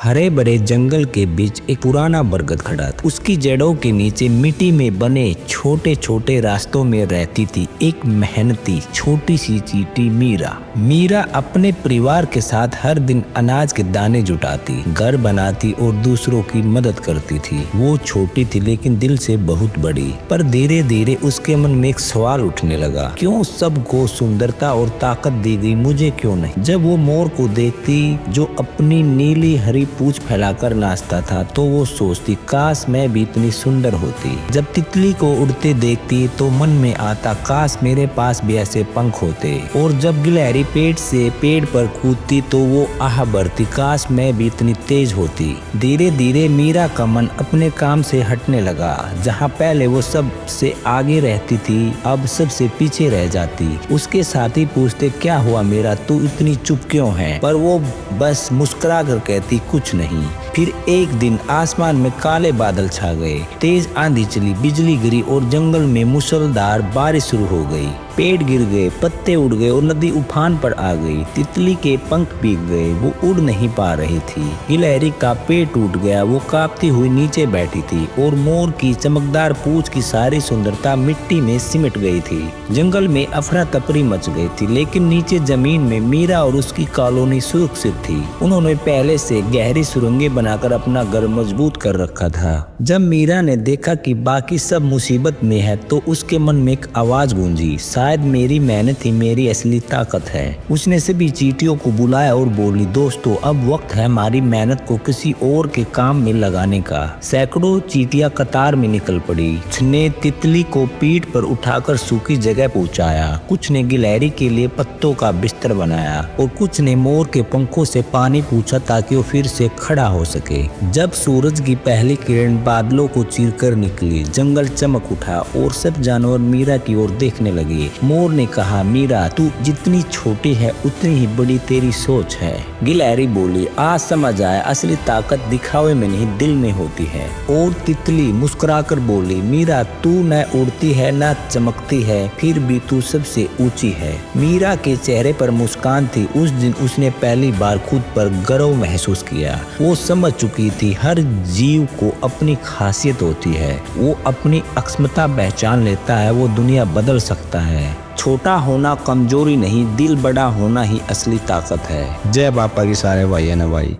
हरे भरे जंगल के बीच एक पुराना बरगद खड़ा था। उसकी जड़ों के नीचे मिट्टी में बने छोटे छोटे रास्तों में रहती थी एक मेहनती छोटी सी चींटी मीरा। मीरा अपने परिवार के साथ हर दिन अनाज के दाने जुटाती, घर बनाती और दूसरों की मदद करती थी। वो छोटी थी लेकिन दिल से बहुत बड़ी। पर धीरे धीरे उसके मन में एक सवाल उठने लगा, क्यों सबको सुंदरता और ताकत दी गई, मुझे क्यों नहीं। जब वो मोर को देखती जो अपनी नीली हरी पूंछ फैलाकर नाचता था तो वो सोचती, काश मैं भी इतनी सुंदर होती। जब तितली को उड़ते देखती तो मन में आता, काश मेरे पास भी ऐसे पंख होते। और जब गिलहरी पेड़ से पेड़ पर कूदती तो वो आह भरती, काश मैं भी इतनी तेज होती। धीरे धीरे मीरा का मन अपने काम से हटने लगा। जहाँ पहले वो सबसे आगे रहती थी अब सबसे पीछे रह जाती। उसके साथी पूछते, क्या हुआ मीरा, तू इतनी चुप क्यों है। पर वो बस मुस्कुरा कर कहती, कुछ नहीं। फिर एक दिन आसमान में काले बादल छा गए, तेज आंधी चली, बिजली गिरी और जंगल में मूसलाधार बारिश शुरू हो गई। पेड़ गिर गए, पत्ते उड़ गए और नदी उफान पर आ गई। तितली के पंख भीग गए, वो उड़ नहीं पा रही थी। गिलहरी का पेड़ टूट गया, वो कांपती हुई नीचे बैठी थी। और मोर की चमकदार पूंछ की सारी सुंदरता मिट्टी में सिमट गई थी। जंगल में अफरा तफरी मच गई थी, लेकिन नीचे जमीन में मीरा और उसकी कॉलोनी सुरक्षित थी। उन्होंने पहले से गहरी सुरंगें बनाकर अपना घर मजबूत कर रखा था। जब मीरा ने देखा कि बाकी सब मुसीबत में है तो उसके मन में एक आवाज गूंजी, शायद मेरी मेहनत ही मेरी असली ताकत है। उसने सभी चींटियों को बुलाया और बोली, दोस्तों अब वक्त है हमारी मेहनत को किसी और के काम में लगाने का। सैकड़ों चींटियां कतार में निकल पड़ी। कुछ ने तितली को पीठ पर उठाकर सूखी जगह पहुंचाया, कुछ ने गिलहरी के लिए पत्तों का बिस्तर बनाया और कुछ ने मोर के पंखों से पानी पूछा ताकि वो फिर से खड़ा हो सके। जब सूरज की पहली किरण बादलों को चीरकर निकली, जंगल चमक उठा और सब जानवर मीरा की ओर देखने लगे। मोर ने कहा, मीरा तू जितनी छोटी है उतनी ही बड़ी तेरी सोच है। गिलहरी बोली, आज समझ आया, असली ताकत दिखावे में नहीं दिल में होती है। और तितली मुस्कुराकर बोली, मीरा तू न उड़ती है न चमकती है, फिर भी तू सबसे ऊंची है। मीरा के चेहरे पर मुस्कान थी। उस दिन उसने पहली बार खुद पर गर्व महसूस किया। वो समझ चुकी थी हर जीव को अपनी खासियत होती है। वो अपनी अक्षमता पहचान लेता है, वो दुनिया बदल सकता है। छोटा होना कमजोरी नहीं, दिल बड़ा होना ही असली ताकत है। जय बापा की सारे भाई है ना भाई।